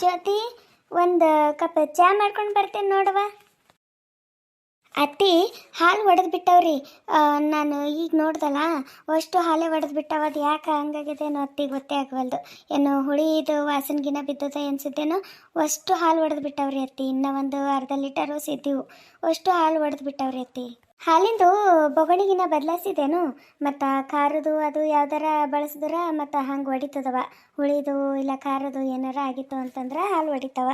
ಜ್ಯೋತಿ, ಒಂದು ಕಪ್ ಚಾ ಮಾಡ್ಕೊಂಡು ಬರ್ತೇನೆ ನೋಡವ. ಅತ್ತಿ ಹಾಲು ಒಡೆದು ಬಿಟ್ಟವ್ರಿ. ನಾನು ಈಗ ನೋಡ್ದಲ್ಲ, ಅಷ್ಟು ಹಾಲೇ ಒಡೆದು ಬಿಟ್ಟವ. ಅದು ಯಾಕೆ ಹಂಗಾಗಿದೇನೋ ಅತ್ತಿ ಗೊತ್ತೇ ಆಗವಲ್ದು. ಏನು ಹುಳಿದು ವಾಸನ್ಗಿನ ಬಿದ್ದದ ಅನ್ಸುತ್ತೇನೋ. ಅಷ್ಟು ಹಾಲು ಒಡೆದು ಬಿಟ್ಟವ್ರಿ ಅತ್ತಿ. ಇನ್ನೂ ಒಂದು ಅರ್ಧ ಲೀಟರು ಸಿದ್ದಿವು. ಅಷ್ಟು ಹಾಲು ಒಡೆದು ಬಿಟ್ಟವ್ರಿ ಅತ್ತಿ. ಹಾಲಿಂದು ಬೊಗಣಿಗಿನ ಬದಲಾಯಿಸಿದೇನು, ಮತ್ತು ಖಾರದು ಅದು ಯಾವ್ದಾರ ಬಳಸಿದ್ರೆ ಮತ್ತು ಹಂಗೆ ಹೊಡಿತದವ. ಹುಳಿದು ಇಲ್ಲ ಖಾರದು ಏನಾರ ಆಗಿತ್ತು ಅಂತಂದ್ರೆ ಹಾಲು ಹೊಡಿತಾವ.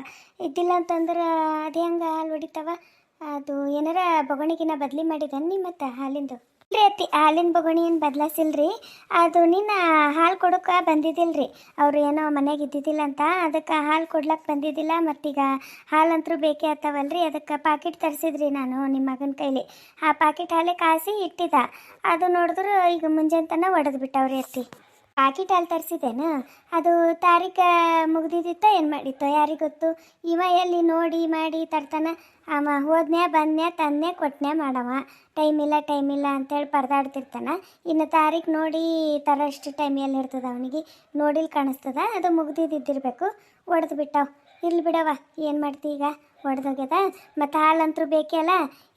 ಇದ್ದಿಲ್ಲ ಅಂತಂದ್ರೆ ಅದು ಹೆಂಗೆ ಹಾಲು ಹೊಡಿತಾವ? ಅದು ಏನಾರ ಬೊಗಣಿಗಿನ ಬದಲಿ ಮಾಡಿದೇನು ನಿಮ್ಮ ಮತ್ತು ಹಾಲಿಂದು? ಇಲ್ರಿ ಅತ್ತಿ, ಹಾಲಿನ ಬೊಗಣಿ ಏನು ಬದಲಾಯಿಸಿಲ್ರಿ. ಅದು ನಿನ್ನ ಹಾಲು ಕೊಡೋಕೆ ಬಂದಿದ್ದಿಲ್ರಿ. ಅವರು ಏನೋ ಮನೆಗೆ ಇದ್ದಿದ್ದಿಲ್ಲ ಅಂತ ಅದಕ್ಕೆ ಹಾಲು ಕೊಡ್ಲಕ್ಕೆ ಬಂದಿದ್ದಿಲ್ಲ. ಮತ್ತೀಗ ಹಾಲಂತರೂ ಬೇಕೇ ಆಗ್ತಾವಲ್ರಿ, ಅದಕ್ಕೆ ಪಾಕಿಟ್ ತರಿಸಿದ್ರಿ ನಾನು ನಿಮ್ಮ ಮಗನ ಕೈಲಿ. ಆ ಪಾಕಿಟ್ ಹಾಲೇ ಕಾಸಿ ಇಟ್ಟಿದ್ದ. ಅದು ನೋಡಿದ್ರೆ ಈಗ ಮುಂಜಾನೆ ತನಕ ಒಡೆದು ಬಿಟ್ಟವ್ರಿ ಅತ್ತಿ. ಪಾಕಿಟ್ ಹಾಲು ತರಿಸಿದೇನು? ಅದು ತಾರೀಕು ಮುಗ್ದಿದ್ದಿತ್ತ ಏನು ಮಾಡಿತ್ತೋ ಯಾರಿಗೆ ಗೊತ್ತು. ಇವ ಎಲ್ಲಿ ನೋಡಿ ಮಾಡಿ ತರ್ತಾನೆ. ಅವ ಹೋದ್ನ್ಯಾ ಬಂದ್ನ್ಯಾ ತಂದ್ನ್ಯಾ ಕೊಟ್ಟನ್ಯಾ ಮಾಡವ. ಟೈಮ್ ಇಲ್ಲ ಅಂತೇಳಿ ಪರದಾಡ್ತಿರ್ತಾನೆ. ಇನ್ನು ತಾರೀಕು ನೋಡಿ ತರೋಷ್ಟು ಟೈಮ್ ಎಲ್ಲಿ ಇರ್ತದೆ ಅವನಿಗೆ? ನೋಡಿಲ್ಲಿ ಕಾಣಿಸ್ತದ. ಅದು ಮುಗ್ದಿದ್ದಿರಬೇಕು, ಒಡೆದು ಬಿಟ್ಟವು. ಇರ್ಲಿ ಬಿಡವ, ಏನು ಮಾಡ್ತಿ ಈಗ? ಒಡೆದೋಗ್ಯದ. ಮತ್ತು ಹಾಲಂತರೂ ಬೇಕೇ ಅಲ್ಲ.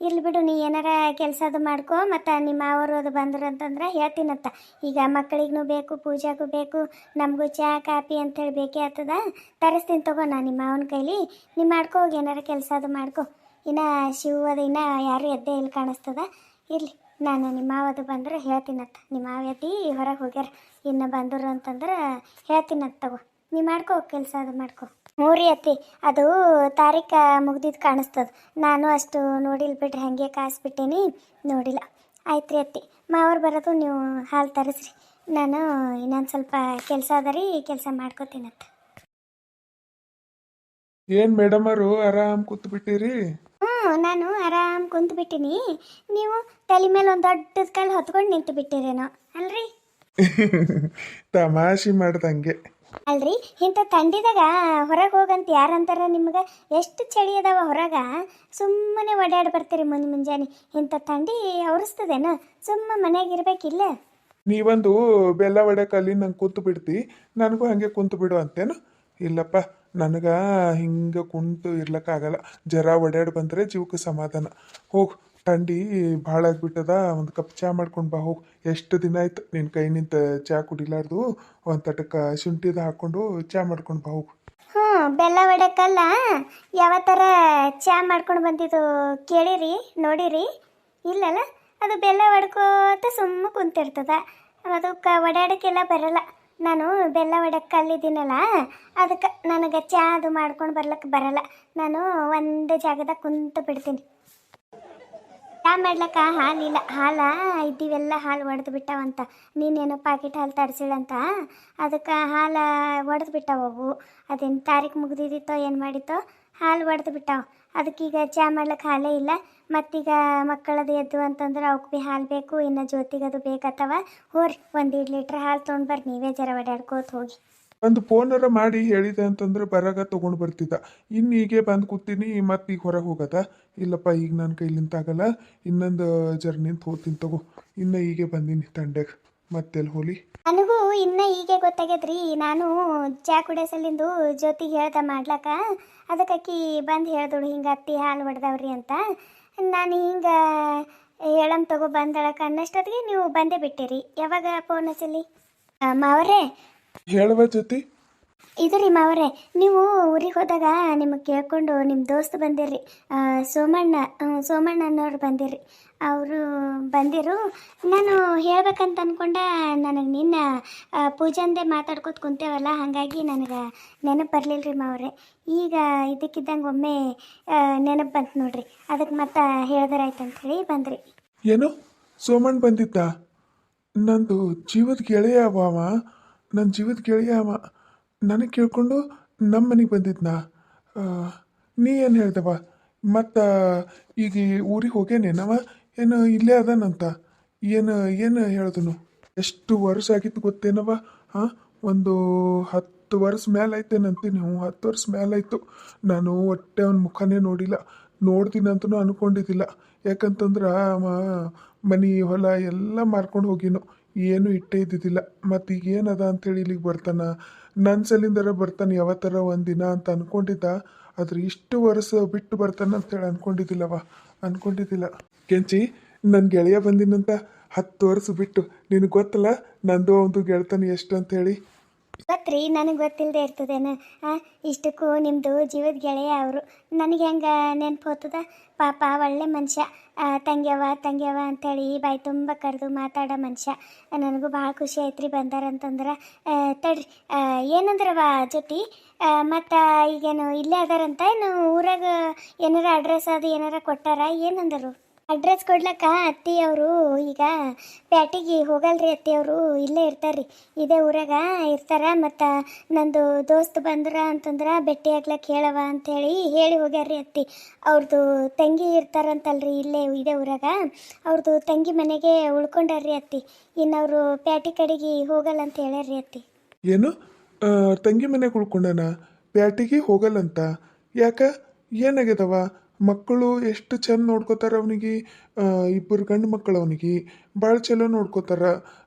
ಇರ್ಲಿ ಬಿಡು, ನೀ ಏನಾರ ಕೆಲಸ ಅದು ಮಾಡ್ಕೊ. ಮತ್ತು ನಿಮ್ಮ ಅವರು ಅದು ಬಂದ್ರು ಅಂತಂದ್ರೆ ಹೇಳ್ತೀನಂತ. ಈಗ ಮಕ್ಕಳಿಗೂ ಬೇಕು, ಪೂಜಾಗೂ ಬೇಕು, ನಮಗೂ ಚಹಾ ಕಾಫಿ ಅಂಥೇಳಿ ಬೇಕೇ ಆಗ್ತದ. ತರಿಸ್ತೀನಿ ತಗೋ ನಾನು ನಿಮ್ಮ ಅವನ ಕೈಲಿ. ನೀ ಮಾಡ್ಕೊ ಹೋಗಿ ಏನಾರ ಕೆಲಸ ಅದು ಮಾಡ್ಕೊ. ಇನ್ನು ಶಿವ ಅದು ಇನ್ನೂ ಯಾರು ಎದ್ದೇ ಇಲ್ಲಿ ಕಾಣಿಸ್ತದ. ಇರಲಿ, ನಾನು ನಿಮ್ಮ ಮಾವದು ಬಂದ್ರೆ ಹೇಳ್ತೀನಂತ. ನಿಮ್ಮ ಮಾವ ಎದ್ದು ಹೊರಗೆ ಹೋಗ್ಯಾರ. ಇನ್ನು ಬಂದರು ಅಂತಂದ್ರೆ ಹೇಳ್ತೀನಂತ ತಗೋ. ನೀ ಮಾಡ್ಕೊ ಕೆಲಸ ಅದು ಮಾಡ್ಕೊ. ಮೂರಿ ಅತ್ತಿ, ಅದು ತಾರೀಕು ಮುಗ್ದಿದ್ದು ಕಾಣಿಸ್ತದ. ನಾನು ಅಷ್ಟು ನೋಡಿಲ್ಲ ಬಿಡ್ರಿ, ಹಾಗೆ ಕಾಯಿಸ್ಬಿಟ್ಟೇನಿ, ನೋಡಿಲ್ಲ. ಆಯ್ತು ರೀ ಅತ್ತಿ, ಮಾವ್ರು ಬರೋದು ನೀವು ಹಾಲು ತರಿಸ್ರಿ. ನಾನು ಇನ್ನೊಂದು ಸ್ವಲ್ಪ ಕೆಲಸ ಅದ ರೀ, ಕೆಲಸ ಮಾಡ್ಕೋತೀನಂತ. ಏನ್ ಮೇಡಮರು ಆರಾಮ್ ಕೂತ್ ಬಿಟ್ಟಿರಿ? ನಾನು ಆರಾಮ್ ಕುಂತು ಬಿಟ್ಟಿನಿ. ನೀವು ತಲೆ ಮೇಲೆ ಒಂದು ದೊಡ್ಡದ ಕಲ್ಲು ಹೊತ್ಕೊಂಡು ನಿಂತು ಬಿಟ್ಟಿರೇನೋ ಅಲ್ರಿ? ತಮಾಷೆ ಮಾಡ್ದಂಗೆ. ಅಲ್ರಿ, ಇಂಥ ಥಂಡಿದಾಗ ಹೊರಗೆ ಹೋಗಂತ ಯಾರಂತಾರ ನಿಮ್ಗೆ? ಎಷ್ಟು ಚಳಿ ಅದಾವ ಹೊರಗೆ. ಸುಮ್ಮನೆ ಓಡಾಡಿ ಬರ್ತೀರಿ ಮುಂಜಾನೆ. ಇಂಥ ಥಂಡಿ ಅವರಿಸ್ತದೇನು? ಸುಮ್ಮ ಮನೆಯಾಗ ಇರ್ಬೇಕಿಲ್ಲ? ನೀವೊಂದು ಬೆಲ್ಲ ಒಡೆಕಲ್ಲಿ ನಂಗೆ ಕೂತು ಬಿಡ್ತಿ, ನನಗೂ ಹಾಗೆ ಕುಂತು ಬಿಡು ಅಂತೇನು? ಇಲ್ಲಪ್ಪ, ನನಗೆ ಹಿಂಗೆ ಕುಂತು ಇರ್ಲಕ್ಕಾಗಲ್ಲ. ಜರ ಒಡ್ಯಾಡಿ ಬಂದರೆ ಜೀವಕ್ಕೆ ಸಮಾಧಾನ. ಹೋಗು, ಥಂಡಿ ಭಾಳ ಆಗಿಬಿಟ್ಟದ. ಒಂದು ಕಪ್ ಚಹಾ ಮಾಡ್ಕೊಂಡು ಬಾ ಹೋಗು. ಎಷ್ಟು ದಿನ ಆಯ್ತು ನಿನ್ನ ಕೈ ನಿಂತ ಚಹಾ ಕುಡಿಲಾರ್ದು. ಒಂದು ತಟಕ ಶುಂಠಿದ ಹಾಕ್ಕೊಂಡು ಚಹಾ ಮಾಡ್ಕೊಂಡು ಬಾ ಹೋಗು. ಬೆಲ್ಲ ಒಡಕಲ್ಲ ಯಾವ ಥರ ಚಹಾ ಮಾಡ್ಕೊಂಡು ಬಂದಿದ್ದು ಕೇಳಿರಿ, ನೋಡಿರಿ? ಇಲ್ಲಲ್ಲ, ಅದು ಬೆಲ್ಲ ಒಡ್ಕೋತ ಸುಮ್ಮ ಕುಂತಿರ್ತದ. ಅದಕ್ಕೆ ಒಡ್ಯಾಡಕ್ಕೆಲ್ಲ ಬರಲ್ಲ. ನಾನು ಬೆಲ್ಲ ಒಡಕ್ಕೆ ಕಲ್ಲಿದ್ದೀನಲ್ಲ, ಅದಕ್ಕೆ ನನಗೆ ಚಹಾ ಅದು ಮಾಡ್ಕೊಂಡು ಬರ್ಲಿಕ್ಕೆ ಬರಲ್ಲ. ನಾನು ಒಂದು ಜಾಗದಾಗ ಕುಂತು ಬಿಡ್ತೀನಿ. ಚಹಾ ಮಾಡ್ಲಕ್ಕ ಹಾಲಿಲ್ಲ. ಇದ್ದೀವೆಲ್ಲ ಹಾಲು ಒಡೆದು ಬಿಟ್ಟಾವಂತ. ನೀನೇನೋ ಪಾಕೆಟ್ ಹಾಲು ತರಿಸಿಳಂತ, ಅದಕ್ಕೆ ಹಾಲು ಒಡೆದು ಬಿಟ್ಟಾವು. ಅದೇನು ತಾರೀಕು ಮುಗ್ದಿದ್ದಿತ್ತೋ ಏನು ಮಾಡಿತ್ತೋ, ಹಾಲು ಒಡೆದು ಬಿಟ್ಟಾವ. ಅದಕ್ಕೀಗ ಚಹಾ ಮಾಡ್ಲಿಕ್ಕೆ ಹಾಲೇ ಇಲ್ಲ. ಮತ್ತೀಗ ಮಕ್ಕಳದು ಎದ್ದು ಅಂತಂದ್ರೆ ಅವಕ್ಕೆ ಭೀ ಹಾಲು ಬೇಕು. ಇನ್ನು ಜ್ಯೋತಿಗದು ಬೇಕತ್ತವ. ಹೋರಿ, 1.5 ಲೀಟ್ರ್ ಹಾಲು ತೊಗೊಂಡು ಬರ್ರಿ, ನೀವೇ ಜರ ಒಡ್ಯಾಡ್ಕೋತ ಹೋಗಿ. ಒಂದು ಫೋನರ ಮಾಡಿ ಹೇಳಿದೆ ಅಂತಂದ್ರೆ ಬರಾಗ ತೊಗೊಂಡು ಬರ್ತಿದ್ದ. ಇನ್ನು ಹೀಗೆ ಬಂದು ಕೂತೀನಿ, ಮತ್ತೆ ಈಗ ಹೊರಗೆ ಹೋಗದ? ಇಲ್ಲಪ್ಪ, ಈಗ ನನ್ನ ಕೈಲಿಂತಾಗಲ್ಲ. ಇನ್ನೊಂದು ಜರ ನಿಂತು ಹೋಗ್ತೀನಿ ತಗೋ. ಇನ್ನು ಹೀಗೆ ಬಂದೀನಿ ತಂಡ್ಯಾಗ, ಮತ್ತೆಲ್ಲಿ ಹೋಲಿ? ನನಗೂ ಇನ್ನೂ ಹೀಗೆ ಗೊತ್ತಾಗ್ಯದ್ರಿ. ನಾನು ಚಹಾ ಕುಡಿಯೋ ಸಲಿಂದು ಜ್ಯೋತಿಗೆ ಹೇಳ್ದ ಮಾಡ್ಲಕ್ಕ. ಅದಕ್ಕೆ ಅಕ್ಕಿ ಬಂದು ಹೇಳ್ದಳು, ಹಿಂಗೆ ಅತ್ತಿ ಹಾಲು ಹೊಡೆದವ್ರಿ ಅಂತ. ನಾನು ಹಿಂಗೆ ಹೇಳಮ್ ತಗೋ ಬಂದಳಕ್ಕೆ ಅನ್ನಷ್ಟೊತ್ತಿಗೆ ನೀವು ಬಂದೇ ಬಿಟ್ಟಿರಿ. ಯಾವಾಗ ಫೋನ್ ಹಚ್ಚಲಿ? ಮಾವರೇ, ಹೇಳುವ ಜ್ಯೋತಿ. ಇದು ರೀ ಮಾವರೇ, ನೀವು ಊರಿಗೆ ಹೋದಾಗ ನಿಮಗೆ ಕೇಳ್ಕೊಂಡು ನಿಮ್ಮ ದೋಸ್ತ್ ಬಂದಿರ್ರಿ, ಸೋಮಣ್ಣ ಅನ್ನೋರು ಬಂದಿರ್ರಿ. ಅವರು ಬಂದಿರು. ನಾನು ಹೇಳ್ಬೇಕಂತ ಅಂದ್ಕೊಂಡೆ. ನನಗೆ ನಿನ್ನ ಪೂಜಂದೆ ಮಾತಾಡ್ಕೊತ ಕುಂತೇವಲ್ಲ, ಹಾಗಾಗಿ ನನಗೆ ನೆನಪು ಬರಲಿಲ್ಲ ರೀ ಮಾವರೇ. ಈಗ ಇದಕ್ಕಿದ್ದಂಗೆ ಒಮ್ಮೆ ನೆನಪು ಬಂತು ನೋಡ್ರಿ. ಅದಕ್ಕೆ ಮತ್ತೆ ಹೇಳ್ದರಾಯ್ತು ಅಂಥೇಳಿ ಬಂದ್ರಿ. ಏನು ಸೋಮಣ್ಣ ಬಂದಿದ್ದ? ನಂದು ಜೀವದ ಗೆಳೆಯ ಅವ. ನನ್ನ ಜೀವದ ಗೆಳೆಯ ಅವ. ನನಗೆ ಕೇಳ್ಕೊಂಡು ನಮ್ಮ ಮನೆಗೆ ಬಂದಿದ್ನಾ? ನೀ ಏನು ಹೇಳ್ದವ? ಮತ್ತು ಈಗ ಊರಿಗೆ ಹೋಗ್ಯಾನೇನವ? ಏನು ಇಲ್ಲೇ ಅದಾನಂತ? ಏನು ಹೇಳಿದನು? ಎಷ್ಟು ವರ್ಷ ಆಗಿತ್ತು ಗೊತ್ತೇನವ? ಹಾಂ, ಒಂದು 10 ವರ್ಷ ಮೇಲೆ ಐತೇನಂತೀನಿ. 10 ವರ್ಷ ಮೇಲಾಯಿತು. ನಾನು ಒಟ್ಟೆ ಅವನ ಮುಖನೇ ನೋಡಿಲ್ಲ. ನೋಡ್ತೀನಂತನೂ ಅಂದ್ಕೊಂಡಿದ್ದಿಲ್ಲ. ಯಾಕಂತಂದ್ರೆ ಅವ ಮನೆ ಹೊಲ ಎಲ್ಲ ಮಾರ್ಕೊಂಡು ಹೋಗಿನು. ಏನು ಇಟ್ಟೇ ಇದ್ದಿದ್ದಿಲ್ಲ. ಮತ್ತು ಈಗ ಏನದ ಅಂತೇಳಿ ಇಲ್ಲಿಗೆ ಬರ್ತಾನ, ನನ್ನ ಸಲಿಂದರ ಬರ್ತಾನೆ ಯಾವತ್ತರ ಒಂದಿನ ಅಂತ ಅನ್ಕೊಂಡಿದ್ದ. ಆದ್ರೆ ಇಷ್ಟು ವರ್ಷ ಬಿಟ್ಟು ಬರ್ತಾನೆ ಅಂತೇಳಿ ಅನ್ಕೊಂಡಿದ್ದಿಲ್ಲ. ಕೆಂಚಿ, ನನ್ನ ಗೆಳೆಯ ಬಂದಿನಂತ 10 ವರ್ಷ ಬಿಟ್ಟು. ನಿನಗೆ ಗೊತ್ತಲ್ಲ ನಂದು ಒಂದು ಗೆಳತನ ಎಷ್ಟು ಅಂತೇಳಿ. ಗೊತ್ತ್ರಿ, ನನಗೆ ಗೊತ್ತಿಲ್ಲದೆ ಇರ್ತದೇನು? ಇಷ್ಟಕ್ಕೂ ನಿಮ್ಮದು ಜೀವದ ಗೆಳೆಯ ಅವರು. ನನಗೆ ಹೆಂಗೆ ನೆನಪು ಹೋಗ್ತದ? ಪಾಪ ಒಳ್ಳೆ ಮನುಷ್ಯ. ತಂಗ್ಯವ ಅಂತೇಳಿ ಬಾಯಿ ತುಂಬ ಕರೆದು ಮಾತಾಡೋ ಮನುಷ್ಯ. ನನಗೂ ಭಾಳ ಖುಷಿ ಆಯ್ತು ರೀ ಬಂದಾರಂತಂದ್ರೆ. ತಡ್ರಿ, ಏನಂದ್ರವ ಜೊತೆ ಮತ್ತು ಈಗೇನು ಇಲ್ಲೇ ಅದಾರಂತ ಏನು ಊರಾಗ? ಏನಾರ ಅಡ್ರೆಸ್ ಅದು ಏನಾರ ಕೊಟ್ಟಾರ? ಏನಂದರು? ಅಡ್ರೆಸ್ ಕೊಡ್ಲಕ್ಕ ಅತ್ತಿಯವರು ಈಗ ಪ್ಯಾಟಿಗೆ ಹೋಗಲ್ರಿ. ಅತ್ತಿಯವರು ಇಲ್ಲೇ ಇರ್ತಾರ್ರಿ, ಇದೇ ಊರಾಗ ಇರ್ತಾರ. ಮತ್ತು ನಂದು ದೋಸ್ತ್ ಬಂದ್ರ ಅಂತಂದ್ರೆ ಭೇಟಿ ಆಗ್ಲಕ್ಕೆ ಹೇಳವ ಅಂಥೇಳಿ ಹೇಳಿ ಹೋಗ್ಯಾರ್ರಿ ಅತ್ತಿ. ಅವ್ರದ್ದು ತಂಗಿ ಇರ್ತಾರಂತಲ್ರಿ ಇಲ್ಲೇ ಇದೇ ಊರಾಗ. ಅವ್ರದ್ದು ತಂಗಿ ಮನೆಗೆ ಉಳ್ಕೊಂಡಾರ್ರಿ ಅತ್ತಿ. ಇನ್ನು ಅವರು ಪ್ಯಾಟಿ ಕಡೆಗೆ ಹೋಗಲ್ಲ ಅಂತ ಹೇಳ್ಯಾರ್ರಿ ಅತ್ತಿ. ಏನು, ತಂಗಿ ಮನೆಗೆ ಉಳ್ಕೊಂಡನ? ಪ್ಯಾಟಿಗೆ ಹೋಗಲ್ಲಂತ? ಯಾಕ, ಏನಾಗ್ಯದವ? ಮಕ್ಕಳು ಎಷ್ಟು ಚಂದ ನೋಡ್ಕೋತಾರ ಅವನಿಗೆ. ಇಬ್ಬರು ಗಂಡು ಮಕ್ಕಳು ಅವನಿಗೆ ಭಾಳ ಚಲೋ ನೋಡ್ಕೋತಾರ.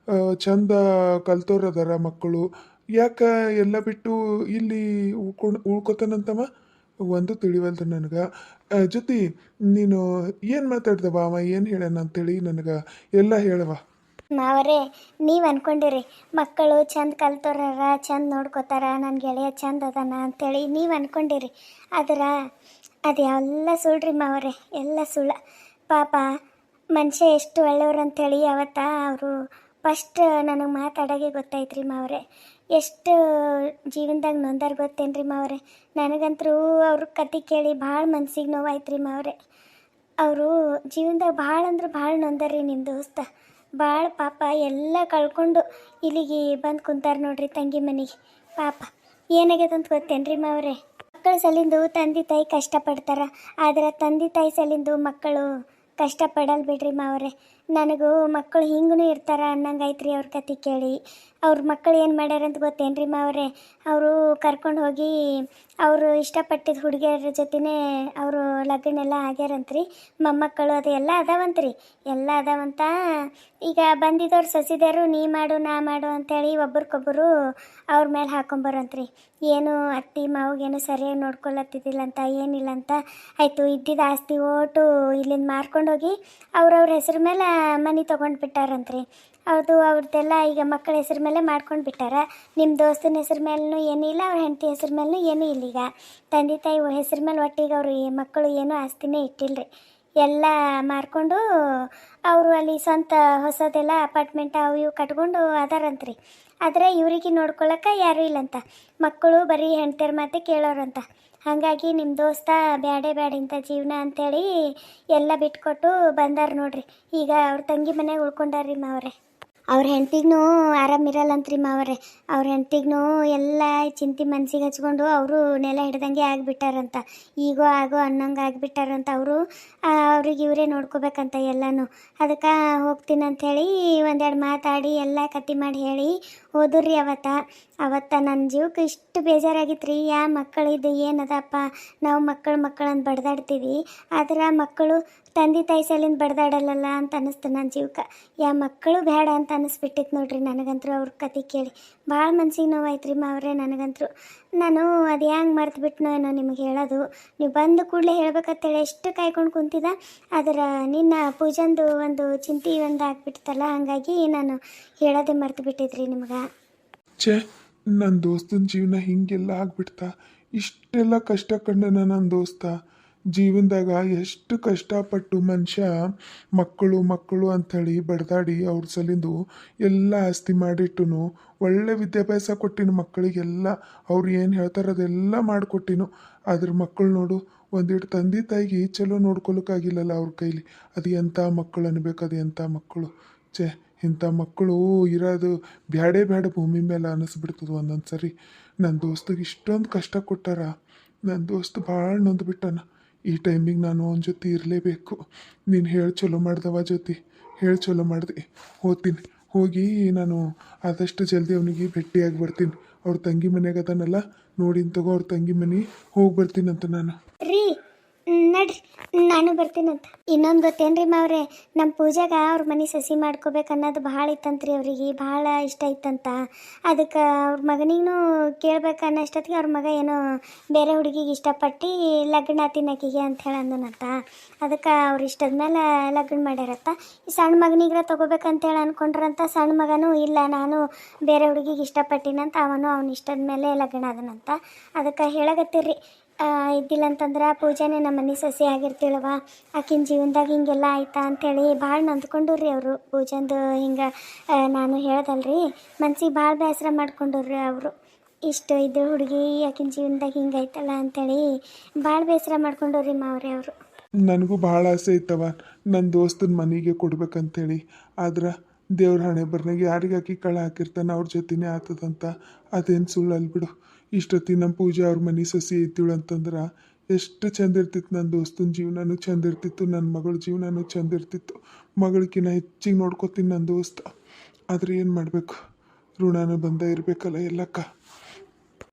ಚಂದ ಕಲ್ತೋರದಾರ ಮಕ್ಕಳು. ಯಾಕ ಎಲ್ಲ ಬಿಟ್ಟು ಇಲ್ಲಿ ಉಳ್ಕೋತಾನಂತವ? ಒಂದು ತಿಳಿವಲ್ದು ನನಗೆ. ಜೊತೆ ನೀನು ಏನು ಮಾತಾಡ್ದವ? ಅವ ಏನು ಹೇಳ್ಯಾನ ಅಂತೇಳಿ ನನಗೆ ಎಲ್ಲ ಹೇಳವ. ಮಾವರೇ, ನೀವು ಅನ್ಕೊಂಡಿರಿ ಮಕ್ಕಳು ಚಂದ ಕಲ್ತೋರಾರ, ಚಂದ ನೋಡ್ಕೋತಾರ, ನನ್ನ ಗೆಳೆಯ ಚಂದ ಅದಾನ ಅಂಥೇಳಿ ನೀವು ಅನ್ಕೊಂಡಿರಿ. ಆದ್ರೆ ಅದು ಎಲ್ಲ ಸುಳ್ಳ್ರಿ ಮಾವರೇ, ಎಲ್ಲ ಸುಳ್ಳು. ಪಾಪ ಮನುಷ್ಯ ಎಷ್ಟು ಒಳ್ಳೆಯವ್ರು ಅಂಥೇಳಿ ಅವತ್ತ ಅವರು ಫಸ್ಟ್ ನನಗೆ ಮಾತಾಡೋಕೆ ಗೊತ್ತಾಯ್ತು ರೀ ಮಾವರೇ. ಎಷ್ಟು ಜೀವನದಾಗ ನೊಂದಾರ ಗೊತ್ತೇನ್ರಿ ಮಾವರೇ. ನನಗಂತರೂ ಅವ್ರ ಕತೆ ಕೇಳಿ ಭಾಳ ಮನ್ಸಿಗೆ ನೋವಾಯ್ತು ರೀ ಮಾವರೇ. ಅವರು ಜೀವನದಾಗ ಭಾಳ ಅಂದ್ರೆ ಭಾಳ ನೊಂದಾರ್ರಿ ನಿಮ್ಮ ದೋಸ್ತ. ಭಾಳ ಪಾಪ ಎಲ್ಲ ಕಳ್ಕೊಂಡು ಇಲ್ಲಿಗೆ ಬಂದು ಕುಂತಾರೆ ನೋಡ್ರಿ ತಂಗಿ ಮನೆಗೆ. ಪಾಪ ಏನಾಗ್ಯದಂತ ಗೊತ್ತೇನ್ರಿ ಮಾವ್ರೆ? ಮಕ್ಕಳ ಸಲಿಂದು ತಂದೆ ತಾಯಿ ಕಷ್ಟಪಡ್ತಾರ, ಆದ್ರೆ ತಂದೆ ತಾಯಿ ಸಲಿಂದು ಮಕ್ಕಳು ಕಷ್ಟಪಡಲ್ ಬಿಡ್ರಿ ಮಾವ್ರೆ. ನನಗೂ ಮಕ್ಕಳು ಹಿಂಗೂ ಇರ್ತಾರ ಅನ್ನಂಗಾಯ್ತು ಅವ್ರ ಕತೆ ಕೇಳಿ. ಅವ್ರ ಮಕ್ಕಳು ಏನು ಮಾಡ್ಯಾರಂತ ಗೊತ್ತೇನ್ರಿ ಮಾವ್ರೆ? ಅವರು ಕರ್ಕೊಂಡು ಹೋಗಿ ಅವರು ಇಷ್ಟಪಟ್ಟಿದ್ದ ಹುಡುಗಿಯರ ಜೊತೆನೇ ಅವರು ಲಗ್ನೆಲ್ಲ ಆಗ್ಯಾರಂತ್ರಿ. ಮೊಮ್ಮಕ್ಕಳು ಅದು ಎಲ್ಲ ಅದಾವಂತ್ರಿ, ಎಲ್ಲ ಅದಾವಂತ. ಈಗ ಬಂದಿದ್ದವ್ರು ಸಸಿದಾರು ನೀ ಮಾಡು ನಾ ಮಾಡು ಅಂತೇಳಿ ಒಬ್ರಿಗೊಬ್ಬರು ಅವ್ರ ಮೇಲೆ ಹಾಕೊಂಬರಂತ್ರಿ. ಏನು ಅತ್ತಿ ಮಾವಿಗೇನು ಸರಿಯಾಗಿ ನೋಡ್ಕೊಳತ್ತಿದ್ದಿಲ್ಲಂತ, ಏನಿಲ್ಲಂತ. ಆಯಿತು, ಇದ್ದಿದ್ದು ಆಸ್ತಿ ಓಟು ಇಲ್ಲಿಂದ ಮಾರ್ಕೊಂಡೋಗಿ ಅವ್ರವ್ರ ಹೆಸ್ರ ಮೇಲೆ ಮನೆ ತೊಗೊಂಡು ಬಿಟ್ಟಾರಂತ್ರಿ. ಅವ್ರದ್ದೆಲ್ಲ ಈಗ ಮಕ್ಕಳ ಹೆಸ್ರ ಮೇಲೆ ಮಾಡ್ಕೊಂಡು ಬಿಟ್ಟಾರ. ನಿಮ್ಮ ದೋಸ್ತನ ಹೆಸ್ರ ಮೇಲೂ ಏನೂ ಇಲ್ಲ, ಅವ್ರ ಹೆಂಡತಿ ಹೆಸ್ರ ಮೇಲೂ ಏನೂ ಇಲ್ಲೀಗ. ತಂದೆ ತಾಯಿ ಹೆಸ್ರ ಮೇಲೆ ಒಟ್ಟಿಗೆ ಅವರು ಮಕ್ಕಳು ಏನೂ ಆಸ್ತಿನೇ ಇಟ್ಟಿಲ್ಲರಿ. ಎಲ್ಲ ಮಾರ್ಕೊಂಡು ಅವರು ಅಲ್ಲಿ ಸ್ವಂತ ಹೊಸದೆಲ್ಲ ಅಪಾರ್ಟ್ಮೆಂಟ್ ಅವು ಇವು ಕಟ್ಕೊಂಡು ಅದಾರಂತ್ರಿ. ಆದರೆ ಇವರಿಗೆ ನೋಡ್ಕೊಳಕ್ಕೆ ಯಾರೂ ಇಲ್ಲಂತ. ಮಕ್ಕಳು ಬರೀ ಹೆಂಡ್ತಿಯರ ಮಾತೆ ಕೇಳೋರಂತ. ಹಾಗಾಗಿ ನಿಮ್ಮ ದೋಸ್ತ ಬ್ಯಾಡ ಇಂಥ ಜೀವನ ಅಂಥೇಳಿ ಎಲ್ಲ ಬಿಟ್ಕೊಟ್ಟು ಬಂದಾರ ನೋಡ್ರಿ. ಈಗ ಅವ್ರ ತಂಗಿ ಮನೆಗೆ ಉಳ್ಕೊಂಡಾರ್ರಿ ಮಾವ್ರೆ. ಅವ್ರ ಹೆಂಡ್ತಿಗೂ ಆರಾಮಿರಲ್ಲಂತ್ರಿ ಮಾವರೇ. ಅವ್ರ ಹೆಂಡ್ತಿಗೂ ಎಲ್ಲ ಚಿಂತೆ ಮನ್ಸಿಗೆ ಹಚ್ಕೊಂಡು ಅವರು ನೆಲ ಹಿಡ್ದಂಗೆ ಆಗಿಬಿಟ್ಟಾರಂತ. ಈಗೋ ಆಗೋ ಅನ್ನಂಗೆ ಆಗಿಬಿಟ್ಟಾರಂತ. ಅವ್ರಿಗೆ ಇವರೇ ನೋಡ್ಕೋಬೇಕಂತ ಎಲ್ಲನೂ. ಅದಕ್ಕೆ ಹೋಗ್ತೀನಿ ಅಂಥೇಳಿ ಒಂದೆರಡು ಮಾತಾಡಿ ಎಲ್ಲ ಕತೆ ಮಾಡಿ ಹೇಳಿ ಹೋದ್ರಿ ಅವತ್ತ ನನ್ನ ಜೀವಕ್ಕೆ ಇಷ್ಟು ಬೇಜಾರಾಗಿತ್ತು ರೀ. ಮಕ್ಕಳಿದ್ದು ಏನದಪ್ಪ, ನಾವು ಮಕ್ಕಳು ಅಂತ ಬಡ್ದಾಡ್ತೀವಿ, ಆದ್ರೆ ಮಕ್ಕಳು ತಂದೆ ತಾಯಿ ಸಲಿಂದ ಬಡ್ದಾಡಲ್ಲ ಅಂತ ಅನ್ನಿಸ್ತು ನನ್ನ ಜೀವಕ್ಕೆ. ಮಕ್ಕಳು ಬೇಡ ಅಂತ ಅನ್ನಿಸ್ಬಿಟ್ಟಿತ್ತು ನೋಡ್ರಿ ನನಗಂತೂ. ಅವ್ರ ಕತೆ ಕೇಳಿ ಭಾಳ ಮನ್ಸಿಗೆ ನೋವಾಯ್ತು ರೀ ಮಾವ್ರೆ ನನಗಂತೂ. ನಾನು ಅದು ಹೆಂಗೆ ಮರ್ತು ಬಿಟ್ನೋ ಏನೋ ನಿಮಗೆ ಹೇಳೋದು. ನೀವು ಬಂದು ಕೂಡಲೇ ಹೇಳ್ಬೇಕಂತೇಳಿ ಎಷ್ಟು ಕಾಯ್ಕೊಂಡು ಕುಂತಿದ್ದ. ಆದ್ರೆ ನಿನ್ನ ಪೂಜಂದು ಒಂದು ಚಿಂತೆ ಒಂದು ಆಗ್ಬಿಡ್ತಲ್ಲ, ಹಾಗಾಗಿ ನಾನು ಹೇಳೋದೇ ಮರ್ತು ಬಿಟ್ಟಿದ್ರಿ ನಿಮ್ಗೆ. ಛೇ, ನನ್ನ ದೋಸ್ತನ ಜೀವನ ಹಿಂಗೆಲ್ಲ ಆಗ್ಬಿಡ್ತಾ. ಇಷ್ಟೆಲ್ಲ ಕಷ್ಟ ಕಂಡನ ನನ್ನ ದೋಸ್ತ. ಜೀವನದಾಗ ಎಷ್ಟು ಕಷ್ಟಪಟ್ಟು ಮನುಷ್ಯ ಮಕ್ಕಳು ಅಂಥೇಳಿ ಬಡ್ದಾಡಿ ಅವ್ರ ಸಲಿಂದು ಎಲ್ಲ ಆಸ್ತಿ ಮಾಡಿಟ್ಟುನು, ಒಳ್ಳೆ ವಿದ್ಯಾಭ್ಯಾಸ ಕೊಟ್ಟಿನು ಮಕ್ಕಳಿಗೆಲ್ಲ. ಅವ್ರು ಏನು ಹೇಳ್ತಾರೆ ಅದೆಲ್ಲ ಮಾಡಿಕೊಟ್ಟಿನು. ಅದ್ರ ಮಕ್ಕಳು ನೋಡು, ಒಂದಿಟ್ಟು ತಂದೆ ತಾಯಿಗೆ ಚಲೋ ನೋಡ್ಕೊಳಕ್ಕಾಗಿಲ್ಲಲ್ಲ ಅವ್ರ ಕೈಲಿ. ಅದು ಎಂಥ ಮಕ್ಕಳು ಅನ್ಬೇಕು, ಅದು ಎಂಥ ಮಕ್ಕಳು. ಛೇ, ಇಂಥ ಮಕ್ಕಳು ಇರೋದು ಬೇಡ ಭೂಮಿ ಮೇಲೆ ಅನ್ನಿಸ್ಬಿಡ್ತದೆ ಒಂದೊಂದು ಸರಿ. ನನ್ನ ದೋಸ್ತಿಗೆ ಇಷ್ಟೊಂದು ಕಷ್ಟ ಕೊಟ್ಟಾರ. ನನ್ನ ದೋಸ್ತ್ ಭಾಳ ನೊಂದ್ಬಿಟ್ಟಾನ. ಈ ಟೈಮಿಗೆ ನಾನು ಅವನ ಜೊತೆ ಇರಲೇಬೇಕು. ನೀನು ಹೇಳಿ ಚಲೋ ಮಾಡ್ದವ ಜೊತೆ, ಹೇಳಿ ಚಲೋ ಮಾಡಿದೆ. ಹೋಗಿ ನಾನು ಆದಷ್ಟು ಜಲ್ದಿ ಅವನಿಗೆ ಭೇಟಿಯಾಗಿ ಬರ್ತೀನಿ. ಅವ್ರ ತಂಗಿ ಮನೆಗೆ ಅದನ್ನಲ್ಲ ನೋಡಿನ ತಗೋ, ಅವ್ರ ತಂಗಿ ಮನೆ ಹೋಗಿ ಬರ್ತೀನಂತ ನಾನು. ರೀ, ನಡ್ರಿ ನಾನು ಬರ್ತೀನಂತ. ಇನ್ನೊಂದು ಗೊತ್ತೇನ್ರಿ ಮಾವ್ರೆ, ನಮ್ಮ ಪೂಜಾಗ ಅವ್ರ ಮನೆ ಸಸಿ ಮಾಡ್ಕೋಬೇಕು ಅನ್ನೋದು ಭಾಳ ಇತ್ತಂತ್ರಿ. ಅವ್ರಿಗೆ ಭಾಳ ಇಷ್ಟ ಇತ್ತಂತ. ಅದಕ್ಕೆ ಅವ್ರ ಮಗನಿಗೂ ಕೇಳ್ಬೇಕು ಅನ್ನೋಷ್ಟೊತ್ತಿಗೆ ಅವ್ರ ಮಗ ಏನೋ ಬೇರೆ ಹುಡುಗಿಗೆ ಇಷ್ಟಪಟ್ಟು ಲಗ್ನ ಆತಿನಕಿಗೆ ಅಂತ ಹೇಳಿ ಅಂದನಂತ. ಅದಕ್ಕೆ ಅವ್ರು ಇಷ್ಟದ ಮೇಲೆ ಲಗ್ನ ಮಾಡ್ಯಾರತ್ತ. ಈ ಸಣ್ಣ ಮಗನಿಗ್ರ ತೊಗೋಬೇಕಂತೇಳಿ ಅನ್ಕೊಂಡ್ರಂತ. ಸಣ್ಣ ಮಗನೂ ಇಲ್ಲ, ನಾನು ಬೇರೆ ಹುಡುಗಿಗೆ ಇಷ್ಟಪಟ್ಟಿನಂತ ಅವನು ಅವ್ನ ಇಷ್ಟದ ಮೇಲೆ ಲಗ್ನ ಅದನಂತ. ಅದಕ್ಕೆ ಹೇಳಕತ್ತೀರಿ ಇದ್ದಿಲ್ಲ ಅಂತಂದ್ರೆ ಪೂಜಾನೇ ನಮ್ಮ ಮನೆ ಸಸಿ ಆಗಿರ್ತೀಳವ, ಆಕಿನ ಜೀವನದಾಗ ಹಿಂಗೆಲ್ಲ ಆಯ್ತಾ ಅಂಥೇಳಿ ಭಾಳ ನೊಂದ್ಕೊಂಡ್ರಿ ಅವರು. ಪೂಜಂದು ಹಿಂಗೆ ನಾನು ಹೇಳ್ದಲ್ರಿ, ಮನ್ಸಿಗೆ ಭಾಳ ಬೇಸರ ಮಾಡ್ಕೊಂಡ್ರಿ ಅವರು. ಇಷ್ಟು ಇದು ಹುಡುಗಿ ಆಕಿನ ಜೀವನದಾಗ ಹಿಂಗೈತಲ್ಲ ಅಂಥೇಳಿ ಭಾಳ ಬೇಸರ ಮಾಡ್ಕೊಂಡ್ರಿ ಮಾವ್ರೆ ಅವರು. ನನಗೂ ಭಾಳ ಆಸೆ ಇತ್ತವ ನನ್ನ ದೋಸ್ತನ ಮನೆಗೆ ಕೊಡ್ಬೇಕಂತೇಳಿ. ಆದ್ರೆ ದೇವ್ರ ಹಣೆ ಬರ್ನಾಗ ಯಾರಿಗೆ ಹಾಕಿ ಕಳ ಹಾಕಿರ್ತಾನೆ ಅವ್ರ ಜೊತೆನೇ ಆಗ್ತದಂತ. ಅದೇನು ಸುಳ್ಳು ಅಲ್ಬಿಡು. ಇಷ್ಟೊತ್ತಿ ನಮ್ಮ ಪೂಜೆ ಅವ್ರ ಮನೆ ಸಸಿ ಇದ್ದೀಳು ಅಂತಂದ್ರೆ ಎಷ್ಟು ಚಂದ ಇರ್ತಿತ್ತು. ನನ್ನ ದೋಸ್ತನ ಜೀವನನೂ ಚಂದ ಇರ್ತಿತ್ತು, ನನ್ನ ಮಗಳ ಜೀವನನೂ ಚಂದ ಇರ್ತಿತ್ತು. ಮಗಳಿಗಿನ್ನ ಹೆಚ್ಚಿಗೆ ನೋಡ್ಕೊತೀನಿ ನನ್ನ ದೋಸ್ತ. ಆದರೆ ಏನು ಮಾಡಬೇಕು, ಋಣನ ಬಂದ ಇರಬೇಕಲ್ಲ ಎಲ್ಲಕ್ಕ.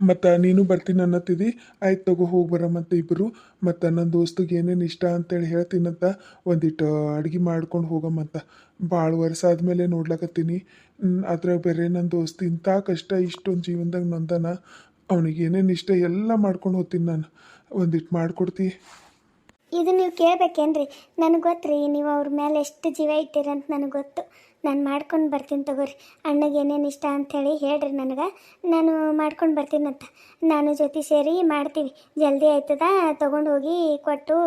ಮತ್ತು ನೀನು ಬರ್ತೀನಿ ಅನ್ನತ್ತಿದ್ದಿ, ಆಯ್ತು ತಗೋ ಹೋಗಿ ಬರಮಂತ ಇಬ್ಬರು. ಮತ್ತು ನನ್ನ ದೋಸ್ತಿಗೆ ಏನೇನು ಇಷ್ಟ ಅಂತೇಳಿ ಹೇಳ್ತೀನಂತ. ಒಂದಿಟ್ಟು ಅಡುಗೆ ಮಾಡ್ಕೊಂಡು ಹೋಗಮ್ಮಂತ. ಭಾಳ ವರ್ಷ ಆದಮೇಲೆ ನೋಡ್ಲಕತ್ತೀನಿ. ಅದ್ರಾಗ ಬೇರೆ ನನ್ನ ದೋಸ್ತ್ ಇಂಥ ಕಷ್ಟ ಇಷ್ಟೊಂದು ಜೀವನದಾಗ ನೊಂದನ. ಅವನಿಗೆ ಏನೇನು ಇಷ್ಟ ಎಲ್ಲ ಮಾಡ್ಕೊಂಡು ಹೋಗ್ತೀನಿ ನಾನು. ಒಂದಿಟ್ಟು ಮಾಡಿಕೊಡ್ತಿ? ಇದು ನೀವು ಕೇಳ್ಬೇಕೇನ್ರಿ? ನನಗೆ ಗೊತ್ತು ರೀ, ನೀವು ಅವ್ರ ಮೇಲೆ ಎಷ್ಟು ಜೀವ ಇಟ್ಟಿರಂತ ನನಗೆ ಗೊತ್ತು. ನಾನು ಮಾಡ್ಕೊಂಡು ಬರ್ತೀನಿ ತಗೋರಿ. ಅಣ್ಣಗೆ ಏನೇನು ಇಷ್ಟ ಅಂಥೇಳಿ ಹೇಳ್ರಿ ನನಗೆ, ನಾನು ಮಾಡ್ಕೊಂಡು ಬರ್ತೀನಂತ. ನಾನು ಜೊತೆ ಸೇರಿ ಮಾಡ್ತೀವಿ. ಜಲ್ದಿ ಆಯ್ತದ, ತೊಗೊಂಡು ಹೋಗಿ ಕೊಟ್ಟು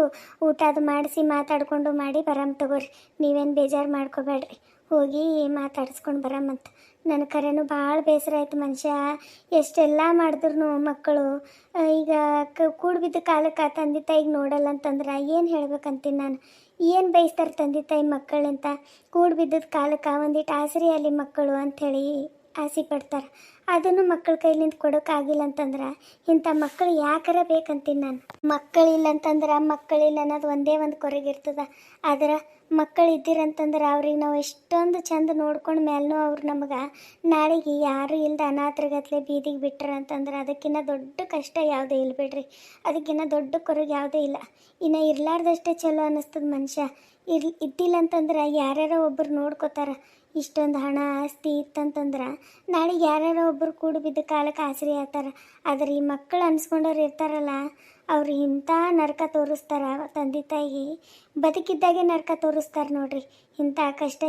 ಊಟ ಅದು ಮಾಡಿಸಿ ಮಾತಾಡ್ಕೊಂಡು ಮಾಡಿ ಬರಮ್ ತಗೋರಿ. ನೀವೇನು ಬೇಜಾರು ಮಾಡ್ಕೋಬೇಡ್ರಿ, ಹೋಗಿ ಮಾತಾಡಿಸ್ಕೊಂಡು ಬರಮಂತ. ನನ್ನ ಕರೆನೂ ಭಾಳ ಬೇಸರ ಆಯ್ತು. ಮನುಷ್ಯ ಎಷ್ಟೆಲ್ಲ ಮಾಡಿದ್ರು ಮಕ್ಕಳು ಈಗ ಕೂಡು ಬಿದ್ದ ಕಾಲಕ್ಕೆ ತಂದೆ ತಾಯಿಗೆ ನೋಡಲ್ಲ ಅಂತಂದ್ರೆ ಏನು ಹೇಳ್ಬೇಕಂತೀನಿ ನಾನು. ಏನು ಬಯಸ್ತಾರೆ ತಂದೆ ತಾಯಿ ಮಕ್ಕಳಂತ? ಕೂಡು ಬಿದ್ದದ ಕಾಲಕ್ಕೆ ಒಂದಿಟ್ಟು ಆಸರೆ ಅಲ್ಲಿ ಮಕ್ಕಳು ಅಂಥೇಳಿ ಆಸೆ ಪಡ್ತಾರೆ. ಅದನ್ನು ಮಕ್ಕಳ ಕೈಲಿಂದ ಕೊಡೋಕ್ಕಾಗಿಲ್ಲ ಅಂತಂದ್ರೆ ಇಂಥ ಮಕ್ಕಳು ಯಾಕಾರ ಬೇಕಂತೀನಿ ನಾನು. ಮಕ್ಕಳಿಲ್ಲ ಅಂತಂದ್ರೆ ಮಕ್ಕಳಿಲ್ಲ ಅನ್ನೋದು ಒಂದೇ ಒಂದು ಕೊರಗಿರ್ತದ. ಆದ್ರೆ ಮಕ್ಕಳು ಇದ್ದಿರಂತಂದ್ರೆ ಅವ್ರಿಗೆ ನಾವು ಎಷ್ಟೊಂದು ಚಂದ ನೋಡ್ಕೊಂಡು ಮೇಲೂ ಅವ್ರು ನಮಗೆ ನಾಳೆಗೆ ಯಾರು ಇಲ್ಲದ ಅನಾಥರಗತ್ಲೆ ಬೀದಿಗೆ ಬಿಟ್ರ ಅಂತಂದ್ರೆ ಅದಕ್ಕಿಂತ ದೊಡ್ಡ ಕಷ್ಟ ಯಾವುದೇ ಇಲ್ಲ ಬಿಡ್ರಿ. ಅದಕ್ಕಿಂತ ದೊಡ್ಡ ಕೊರಗೆ ಯಾವುದೇ ಇಲ್ಲ. ಇನ್ನು ಇರಲಾರ್ದಷ್ಟೇ ಚಲೋ ಅನ್ನಿಸ್ತದ ಮನುಷ್ಯ. ಇದ್ದಿಲ್ಲ ಅಂತಂದ್ರೆ ಯಾರ್ಯಾರೋ ಒಬ್ಬರು ನೋಡ್ಕೋತಾರೆ. ಇಷ್ಟೊಂದು ಹಣ ಆಸ್ತಿ ಇತ್ತಂತಂದ್ರೆ ನಾಳೆಗೆ ಯಾರ್ಯಾರೋ ಒಬ್ಬರು ಕೂಡು ಬಿದ್ದ ಕಾಲಕ್ಕೆ ಆಸರೆ ಆಗ್ತಾರೆ. ಆದರೆ ಈ ಮಕ್ಕಳು ಅನ್ಸ್ಕೊಂಡವ್ರು ಇರ್ತಾರಲ್ಲ, ಅವ್ರು ಇಂಥ ನರಕ ತೋರಿಸ್ತಾರ. ತಂದೆ ತಾಯಿ ಬದುಕಿದ್ದಾಗೆ ನರಕ ತೋರಿಸ್ತಾರೆ ನೋಡ್ರಿ. ಇಂಥ ಕಷ್ಟ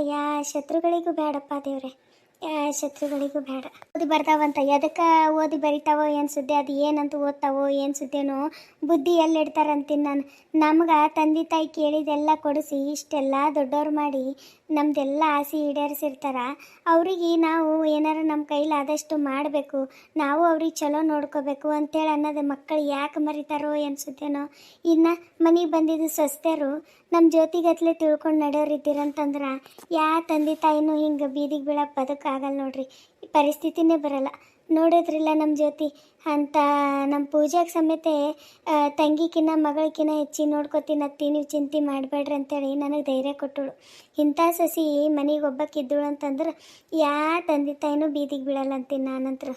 ಶತ್ರುಗಳಿಗೂ ಬೇಡಪ್ಪ ದೇವ್ರೆ, ಶತ್ರುಗಳಿಗೂ ಬೇಡ. ಓದಿ ಬರ್ತಾವಂತ ಎದಕ್ಕೆ ಓದಿ ಬರಿತಾವೋ ಏನು ಸುದ್ದಿ, ಅದು ಏನಂತ ಓದ್ತಾವೋ ಏನು ಸುದ್ದಿನೋ ಬುದ್ಧಿ ಎಲ್ಲಿ ಇಡ್ತಾರಂತೀನಿ ನಾನು. ನಮ್ಗೆ ತಂದೆ ತಾಯಿ ಕೇಳಿದೆಲ್ಲ ಕೊಡಿಸಿ ಇಷ್ಟೆಲ್ಲ ದೊಡ್ಡವ್ರು ಮಾಡಿ ನಮ್ದೆಲ್ಲ ಆಸೆ ಈಡೇರಿಸಿರ್ತಾರ. ಅವ್ರಿಗೆ ನಾವು ಏನಾರು ನಮ್ಮ ಕೈಲಾದಷ್ಟು ಮಾಡಬೇಕು, ನಾವು ಅವ್ರಿಗೆ ಚಲೋ ನೋಡ್ಕೋಬೇಕು ಅಂತೇಳಿ ಅನ್ನೋದು ಮಕ್ಕಳು ಯಾಕೆ ಮರಿತಾರೋ ಏನು ಸುದ್ದಿನೋ. ಇನ್ನು ಮನೆಗೆ ಬಂದಿದ್ದು ಸೊಸ್ತೆರು ನಮ್ಮ ಜ್ಯೋತಿಗತ್ಲೆ ತಿಳ್ಕೊಂಡು ನಡೆಯೋರು ಇದ್ದೀರಂತಂದ್ರೆ ತಂದೆ ತಾಯಿನೂ ಹಿಂಗೆ ಬೀದಿಗೆ ಬೀಳಕ್ಕೆ ಬದುಕಾಗಲ್ಲ ನೋಡ್ರಿ. ಪರಿಸ್ಥಿತಿನೇ ಬರಲ್ಲ. ನೋಡಿದ್ರಿಲ್ಲ ನಮ್ಮ ಜ್ಯೋತಿ ಅಂತ ನಮ್ಮ ಪೂಜೆಗೆ ಸಮೇತ ತಂಗಿಕಿನ್ನ ಮಗಳಿಕಿನ್ನ ಹೆಚ್ಚಿಗೆ ನೋಡ್ಕೊತೀನಿ ಅತ್ತಿ, ನೀವು ಚಿಂತೆ ಮಾಡಬೇಡ್ರಿ ಅಂತೇಳಿ ನನಗೆ ಧೈರ್ಯ ಕೊಟ್ಟಳು. ಇಂಥ ಸಸಿ ಮನೆಗೆ ಒಬ್ಬಕ್ಕಿದ್ದಳು ಅಂತಂದ್ರೆ ತಂದೆ ತಾಯಿನೂ ಬೀದಿಗೆ ಬೀಳಲ್ಲ ಅಂತೀನಿ ನಾನಂತರ.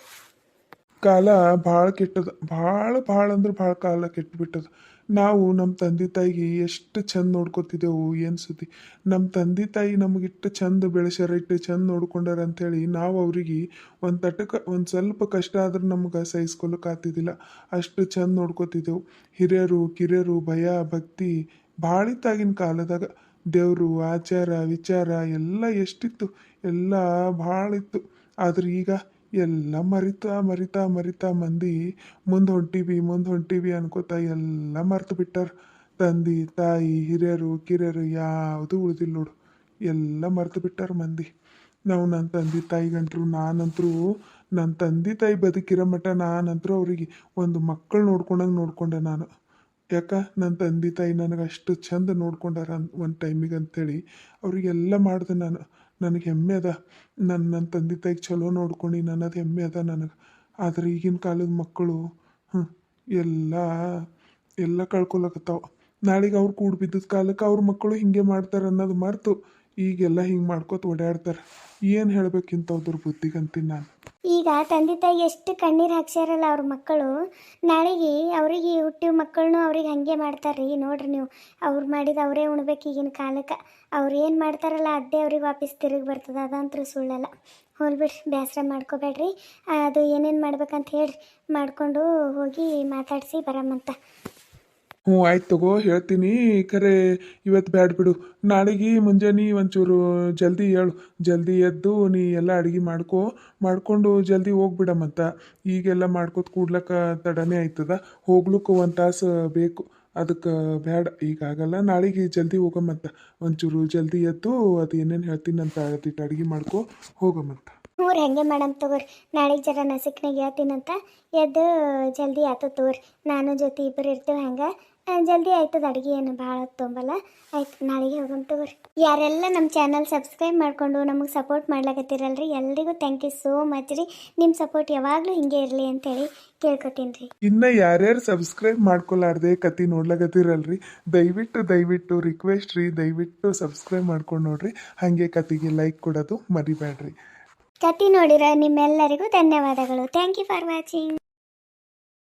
ಕಾಲ ಭಾಳ ಕೆಟ್ಟದ, ಭಾಳ ಅಂದ್ರೆ ಭಾಳ ಕಾಲ ಕೆಟ್ಟುಬಿಟ್ಟದ. ನಾವು ನಮ್ಮ ತಂದೆ ತಾಯಿಗೆ ಎಷ್ಟು ಚಂದ ನೋಡ್ಕೊತಿದ್ದೆವು, ಏನು ಸುದ್ದಿ. ನಮ್ಮ ತಂದೆ ತಾಯಿ ನಮಗಿಟ್ಟು ಚಂದ ಬೆಳೆಸ್ಯಾರ, ಇಟ್ಟು ಚಂದ ನೋಡ್ಕೊಂಡಾರ ಅಂಥೇಳಿ ನಾವು ಅವ್ರಿಗೆ ಒಂದು ತಟಕ್ಕೆ ಒಂದು ಸ್ವಲ್ಪ ಕಷ್ಟ ಆದ್ರೆ ನಮ್ಗೆ ಸಹಿಸ್ಕೊಳಕ್ಕೆ ಆಗ್ತಿದ್ದಿಲ್ಲ. ಅಷ್ಟು ಚಂದ ನೋಡ್ಕೊತಿದ್ದೆವು. ಹಿರಿಯರು ಕಿರಿಯರು ಭಯ ಭಕ್ತಿ ಭಾಳ ಇತ್ತಾಗಿನ ಕಾಲದಾಗ. ದೇವರು ಆಚಾರ ವಿಚಾರ ಎಲ್ಲ ಎಷ್ಟಿತ್ತು, ಎಲ್ಲ ಭಾಳ ಇತ್ತು. ಆದ್ರೆ ಈಗ ಎಲ್ಲ ಮರಿತಾ ಮಂದಿ ಮುಂದೆ ಹೊಂಟೀವಿ ಅನ್ಕೋತಾ ಎಲ್ಲ ಮರ್ತು ಬಿಟ್ಟಾರ. ತಂದೆ ತಾಯಿ ಹಿರಿಯರು ಕಿರಿಯರು ಯಾವುದೂ ಉಳಿದಿಲ್ಲ ನೋಡು, ಎಲ್ಲ ಮರ್ತು ಬಿಟ್ಟಾರ ಮಂದಿ. ನಾವು ನನ್ನ ತಂದೆ ತಾಯಿಗಂಟ್ರು ನಾನಂತರೂ ನನ್ನ ತಂದೆ ತಾಯಿ ಬದುಕಿರೋ ಮಟ್ಟ ನಾನಂತರೂ ಅವ್ರಿಗೆ ಒಂದು ಮಕ್ಕಳು ನೋಡ್ಕೊಂಡೆ ನಾನು. ಯಾಕೆ ನನ್ನ ತಂದೆ ತಾಯಿ ನನಗೆ ಅಷ್ಟು ಚಂದ ನೋಡ್ಕೊಂಡಾರ ಒಂದು ಟೈಮಿಗೆ ಅಂಥೇಳಿ ಅವರಿಗೆಲ್ಲ ಮಾಡಿದೆ ನಾನು. ನನಗೆ ಹೆಮ್ಮೆ ಅದ, ನನ್ನ ತಂದೆ ತಾಯಿಗೆ ಚಲೋ ನೋಡ್ಕೊಂಡು ನನ್ನದು ಹೆಮ್ಮೆ ಅದ ನನಗೆ. ಆದರೆ ಈಗಿನ ಕಾಲದ ಮಕ್ಕಳು ಎಲ್ಲ ಕಳ್ಕೊಳಕತ್ತಾವ. ನಾಳೆಗೆ ಅವ್ರು ಕೂಡು ಬಿದ್ದಿದ್ದ ಕಾಲಕ್ಕೆ ಅವ್ರ ಮಕ್ಕಳು ಹಿಂಗೆ ಮಾಡ್ತಾರೆ ಅನ್ನೋದು ಮರೆತು ಈಗೆಲ್ಲ ಹಿಂಗೆ ಮಾಡ್ಕೋತ ಓಡಾಡ್ತಾರೆ. ಏನು ಹೇಳ್ಬೇಕಿಂತವ್ರ ಬುದ್ಧಿಗಂತೀನಿ ನಾನು. ಈಗ ತಂದೆ ತಾಯಿ ಎಷ್ಟು ಕಣ್ಣೀರು ಹಾಕ್ಸ್ಯಾರಲ್ಲ ಅವ್ರ ಮಕ್ಕಳು, ನಾಳೆಗೆ ಅವರಿಗೆ ಹುಟ್ಟಿದ ಮಕ್ಕಳನ್ನು ಅವ್ರಿಗೆ ಹಾಗೆ ಮಾಡ್ತಾರೆ ರೀ. ನೋಡ್ರಿ ನೀವು, ಅವ್ರು ಮಾಡಿದ ಅವರೇ ಉಣ್ಬೇಕು ಈಗಿನ ಕಾಲಕ್ಕೆ. ಅವ್ರು ಏನು ಮಾಡ್ತಾರಲ್ಲ ಅದೇ ಅವ್ರಿಗೆ ವಾಪಸ್ ತಿರುಗಿ ಬರ್ತದೆ, ಅದಂತೂ ಸುಳ್ಳಲ್ಲ. ಹೋಲ್ಬಿಡ್ರಿ, ಬೇಸರ ಮಾಡ್ಕೋಬೇಡ್ರಿ. ಅದು ಏನೇನು ಮಾಡ್ಬೇಕಂತ ಹೇಳ್ರಿ, ಮಾಡಿಕೊಂಡು ಹೋಗಿ ಮಾತಾಡಿಸಿ ಬರಮ್ಮಂತ. ಹ್ಞೂ ಆಯ್ತು ತಗೋ, ಹೇಳ್ತೀನಿ. ಖರೆ ಇವತ್ತು ಬ್ಯಾಡ್ ಬಿಡು, ನಾಳೆಗೆ ಮುಂಜಾನೆ ಒಂಚೂರು ಜಲ್ದಿ ಹೇಳು. ಜಲ್ದಿ ಎದ್ದು ನೀ ಎಲ್ಲ ಅಡುಗೆ ಮಾಡ್ಕೊಂಡು ಜಲ್ದಿ ಹೋಗ್ಬಿಡಮಂತ. ಈಗೆಲ್ಲ ಮಾಡ್ಕೋತ ಕೂಡ್ಲಕ್ಕ ತಡನೇ ಆಯ್ತದ, ಹೋಗ್ಲಿಕ್ಕೆ ಒಂದು ತಾಸು ಬೇಕು. ಅದಕ್ಕೆ ಬ್ಯಾಡ, ಈಗಾಗಲ್ಲ. ನಾಳೆಗೆ ಜಲ್ದಿ ಹೋಗಮಂತ. ಒಂಚೂರು ಜಲ್ದಿ ಎದ್ದು ಅದು ಏನೇನು ಹೇಳ್ತೀನಂತ ಅದಿಟ್ಟು ಅಡುಗೆ ಹೋಗಮಂತ. ಹ್ಞೂ ರೀ, ಹಂಗೆ ಮಾಡಮ್ ತಗೋರಿ. ನಾಳೆಗೆ ಜರ ನಸಿಕ್ನಾಗ ಹೇಳ್ತೀನಂತ, ಎದ್ದು ಜಲ್ದಿ ಆಯ್ತದ ತಗೋರಿ. ನಾನು ಜೊತೆ ಇಬ್ಬರು ಇರ್ತೀವಿ, ಹಂಗೆ ಜಲ್ದಿ ಆಯ್ತದ. ಅಡುಗೆ ಏನು ಭಾಳ ಹೊತ್ತು ತೊಂಬಲ್ಲ. ಆಯ್ತು, ನಾಳೆಗೆ ಹೋಗಮ್ ತಗೋರಿ. ಯಾರೆಲ್ಲ ನಮ್ಮ ಚಾನಲ್ ಸಬ್ಸ್ಕ್ರೈಬ್ ಮಾಡಿಕೊಂಡು ನಮಗೆ ಸಪೋರ್ಟ್ ಮಾಡ್ಲಾಕತ್ತೀರಲ್ರಿ, ಎಲ್ರಿಗೂ ಥ್ಯಾಂಕ್ ಯು ಸೋ ಮಚ್ ರೀ. ನಿಮ್ಮ ಸಪೋರ್ಟ್ ಯಾವಾಗಲೂ ಹಿಂಗೆ ಇರಲಿ ಅಂತೇಳಿ ಕೇಳ್ಕೊತೀನಿ ರೀ. ಇನ್ನು ಯಾರ್ಯಾರು ಸಬ್ಸ್ಕ್ರೈಬ್ ಮಾಡ್ಕೊಲಾರ್ದೆ ಕತಿ ನೋಡ್ಲಾಕತ್ತೀರಲ್ರಿ, ದಯವಿಟ್ಟು ರಿಕ್ವೆಸ್ಟ್ ರೀ, ದಯವಿಟ್ಟು ಸಬ್ಸ್ಕ್ರೈಬ್ ಮಾಡ್ಕೊಂಡು ನೋಡ್ರಿ. ಹಾಗೆ ಕತಿಗೆ ಲೈಕ್ ಕೊಡೋದು ಮರಿಬೇಡ್ರಿ. ಕತೆ ನೋಡಿರೋ ನಿಮ್ಮೆಲ್ಲರಿಗೂ ಧನ್ಯವಾದಗಳು. Thank you for watching.